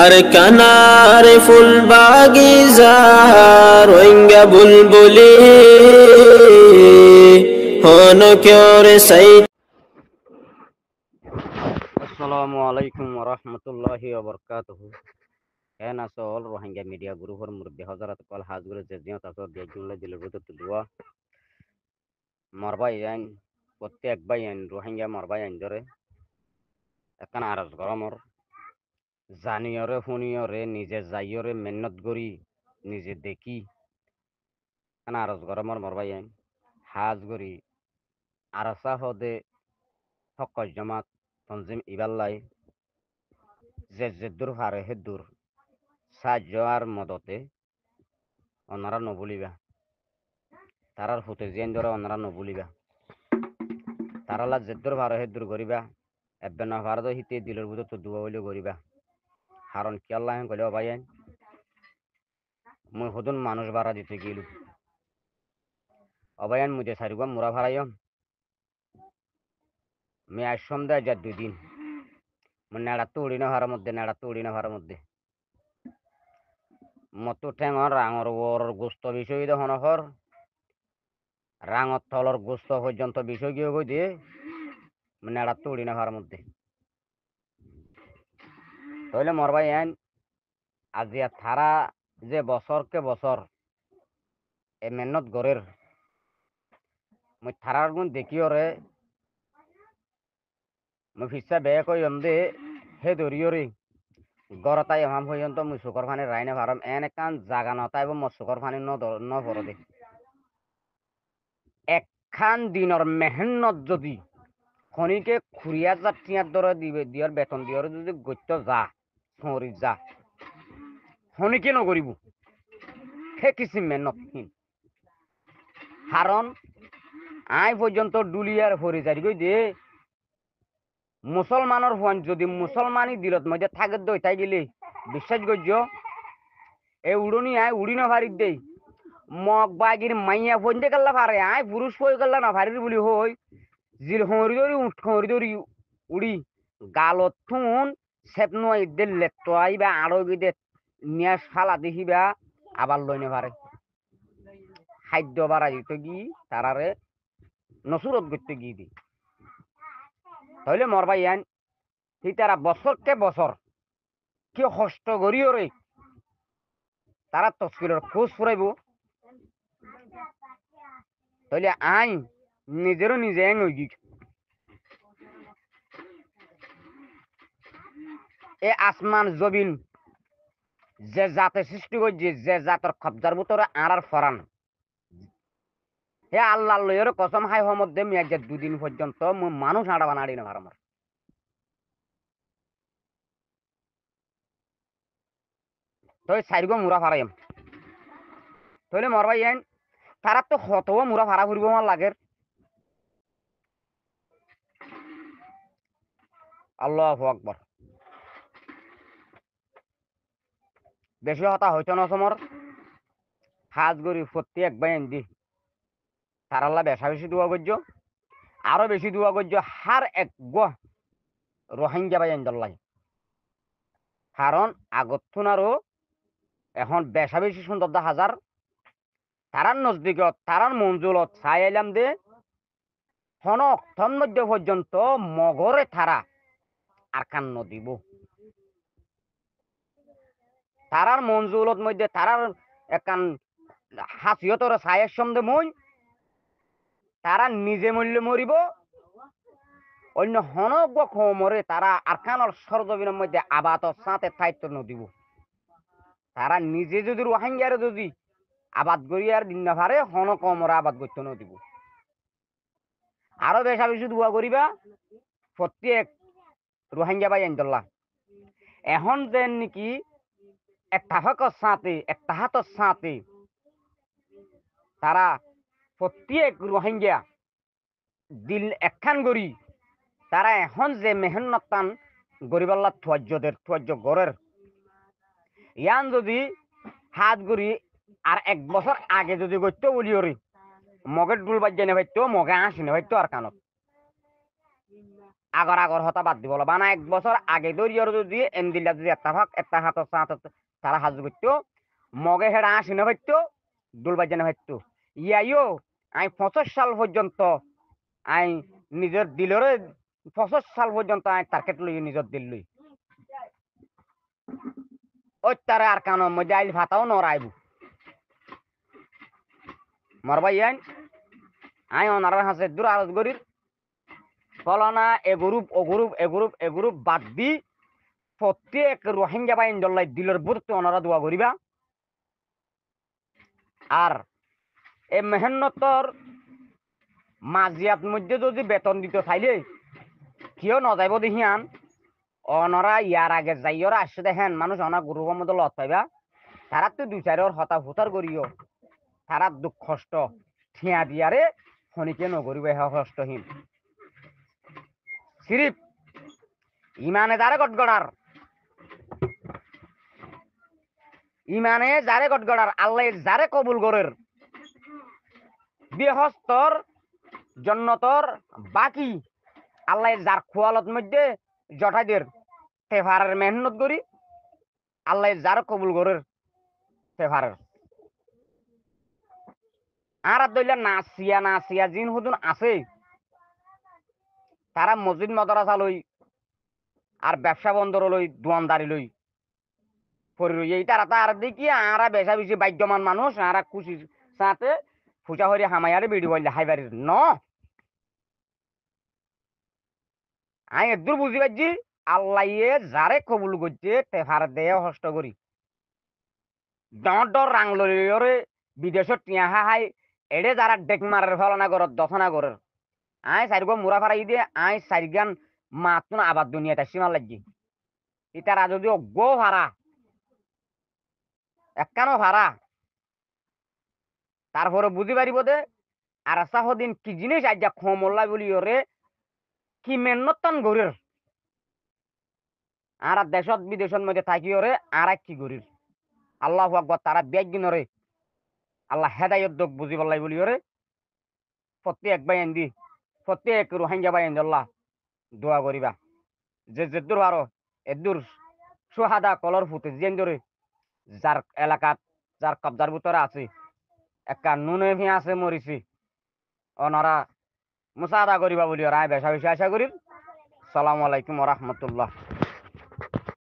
আর কানার ফুল বাগিজার রোহিঙ্গা বুলবুলি হন কেওরে সাই। আসসালামু আলাইকুম রহমতুল্লাহি ওবরকাতুহু। কেন আছো অল রোহিঙ্গা মিডিয়া গ্রুপের মুরব্বী হযরত কল হাজগুলো জেজিয়ত আছো দিয়াজুল্লাহ দিলের ভিতর দোয়া মরবাই আইন প্রত্যেক বাই আইন রোহিঙ্গা মরবাই আইন ধরে এখন আরজ গরমর জানিয়রে শুনিয়রে নিজে যাইয়রে মেহনত করি নিজে দেখি এখন আরজ গরমর মরবাই আইন হাজ করি আরসা হদে হকজ জামাত তনজিম ইবাল্লাই যে দূর হারে হে দূর সাহায্য আর মদতে ওনারা নবুলিবা তারার ফুটে জিয়ান ধরে ওনারা নবুলিবা তারালা জেদ্দর ভার হে দূর করিবা এবে না ভারত হিতে দিলের বুঝে তো দুয়া হইলে করিবা কারণ কি আল্লাহ কইলে ভাই মুই হদুন মানুষ ভাড়া দিতে গেলু অবায়ান মুঝে সারিবা মুরা ভাড়াইম আমি আজ সন্ধ্যায় যা 2 দিন নেড়া তো উড়ি না ভাড়ার মধ্যে মতো ঠেঙর রাঙর ওর গোস্ত বিষয় দে হনহর রাঙর তলর গোস্ত পর্যন্ত বিষয় গিয়ে গই দিয়ে নেড়া তো উড়ি না ভাড়ার মধ্যে তাহলে মরবাই আইন আজিয়া থারা যে বছরকে বছর এ মেহনত গড়ের মই থারার গুণ দেখিও রে মই ফিসা বেয়া কই দে হে দরিয়রে গড়তাই এমাম পর্যন্ত মুই চুকর ফানি রাইনে ভারম এন একান জাগা নতাইব মই চুকর ফানি ন ভরদে একখান দিনর মেহনত যদি খনিকে খুরিয়া যাত্রিয়ার দরে দিবে দিয়ার বেতন দিয়ার যদি গত্য যা সরি যা খনিকে নকরিব সে কিছু মেহনতহীন কারণ আই পর্যন্ত ডুলিয়ার হরি যারি গই দে মুসলমানের ফোন যদি মুসলমানই দিলত মধ্যে থাকে দই তাই গেলে বিশ্বাস করছ এই উড়নি আয় উড়ি না ভারিক দেই মগ বাগির মাইয়া ফোন দিয়ে গেল্লা ভারে আয় পুরুষ হয়ে গেল্লা না ভারির বলি হই জির হরি দরি উড়ি গালত থুন সেপনো ইদের লেট আইবা আড়ো গিদে নিয়ে ফালা দেখিবা আবার লইনে ভারে খাদ্য বাড়া দিতে গি তারারে নসুরত করতে গিয়ে দি তাহলে মরবাই আইন সেই তারা বছরকে বছর কি কষ্ট করিও রে তারা তসকিলের খোঁজ ফুরাইব তাহলে আইন নিজেরও নিজে এং হই এ আসমান জবিন যে জাতে সৃষ্টি করছে যে জাতের কবজার ভিতরে আর ফরান হে আল্লাহ লয়ের কসম হাই মধ্যে আমি 2 দিন পর্যন্ত মানুষ আড়া বানাড়ি না ভারমার তো চারিগো মুরা ফারাইম তাহলে মরবাই আইন তারা তো কত মুরা ভাড়া ফুরিব আমার লাগে আল্লাহু আকবার বেশি হতা হইতো না সমর হাজ গরি প্রত্যেক বাইন দি তার আল্লাহ বেশা বেশি দোয়া করছো আরো বেশি দোয়া করছো হার এক রোহিঙ্গা বাইন দল্লাই কারণ আগত আরো এখন বেশা বেশি সুন্দর 10,000 তারার নজদিকত তারার মঞ্জুলত চাই আইলাম দে হনক তন্মধ্য পর্যন্ত মগরে তারা আর কান নদিব তারার মঞ্জুলত মধ্যে তারার একান হাসিয়তর ছায়ের সন্ধে মই তারা নিজে মূল্য মরিব অন্য হনক মরে তারা আরকানর সরজমিনের মধ্যে আবাদ সাঁতে দায়িত্ব নদিব তারা নিজে যদি রোহিঙ্গারে যদি আবাদ করিয়ার দিন না পারে হনক মরে আবাদ করতে নদিব আরো বেশা বেশি দোয়া করিবা প্রত্যেক রোহিঙ্গা বাই আইন্দল্লাহ এখন যেন নাকি একটা হকর সাথে একটা হাতর সাথে তারা প্রত্যেক রোহিঙ্গা দিল একখান গড়ি তারা এখন যে মেহনত টান গরিবাল্লা ধৈর্য গড়ের ইয়ান যদি হাত গড়ি আর 1 বছর আগে যদি করতে বলি ওরি মগের ডুল বাজ্যে নে ভাইতো মগে আসি নে ভাইতো আর কানত আগর আগর হতা বাদ দিব বানা 1 বছর আগে দরিয়র যদি এমদিল্লা যদি একটা হাতত তারা হাজ করতো মগে হেড়া আসি না হইতো দুলবাজে না হইতো ইয়াইও আই 25 সাল পর্যন্ত আই নিজের দিলরে 25 সাল পর্যন্ত আই টার্গেট লই নিজের দিল লই ওই তারে আর কানোর মধ্যে আইল ভাতাও নড়াইব মরবাই আই অনার হাসে দূর আরজ করি ফলনা এ গ্রুপ বাদ দি প্রত্যেক রোহিঙ্গা বাইন দল্লাই দিলের বুঝতে ওনারা দোয়া করিবা আর এই মেহনতর মাজিয়াত মধ্যে যদি বেতন দিতে চাইলে কেউ নযাইব দেখিয়ান অনরা ইয়ার আগে যাইয়রা আসছে দেখেন মানুষ অনা গ্রুপের মধ্যে লত পাইবা তারা তো 2-4 হতা হুতার করিও তারা দুঃখ কষ্ট ঠিয়া দিয়ারে শনিকে নগরিব কষ্টহীন সিরিপ ইমানে যারে গটগড়ার আল্লাহ যারে কবুল করের বৃহস্তর জন্নতর বাকি আল্লাহ যার খোয়ালত মধ্যে জটাইদের তেফারের মেহনত করি আল্লাহ যার কবুল করের তেফারের আর দইলা নাসিয়া জিন হুদুন আছে তারা মসজিদ মাদ্রাসা লই আর ব্যবসা বন্দর লই দোয়ানদারি লই পরি রই এই তারা তার দেখি আরা বেশা বেশি বাধ্যমান মানুষ আরা খুশি সাথে ফুচা হরি হামায়ারে বিড়ি বললে হাইবারির ন আই এদুর বুঝি পাচ্ছি আল্লাহ যারে কবুল করছে তেফার দেয় হস্ত করি ডর রাং লরে বিদেশত টিয়া হাই এড়ে যারা ডেক মারের ফলনা করত দফনা করের আই চারিগো মুরা ফারাই দিয়ে আই চারিগান মাতুন আবার দুনিয়াতে সীমা লাগি ইতারা যদি অজ্ঞ ভাড়া একখানো ভাড়া তারপরে বুঝি পারিব দে আর সাহদিন কি জিনিস আজ খমল্লা বলি ওরে কি মেন্নতান গরির আর দেশত বিদেশত মধ্যে থাকি ওরে আর কি গরির আল্লাহ আকবার তারা ব্যাগিন ওরে আল্লাহ হেদায়ত দোক বুঝি পাল্লাই বলি ওরে প্রত্যেক বাইন দি প্রত্যেক রোহিঙ্গা বাইন আল্লাহ দোয়া করিবা যে যেদুর আরো এদুর সুহাদা কলর ফুটে যেন ধরে যার এলাকাত যার কবজার ভিতরে আছে একটা নুনে ভিয়া আছে মরিছি ওনারা মুসাদা করিবা বলি ওরা বেশা বেশি আশা করি সালামু আলাইকুম ওয়া রাহমাতুল্লাহ।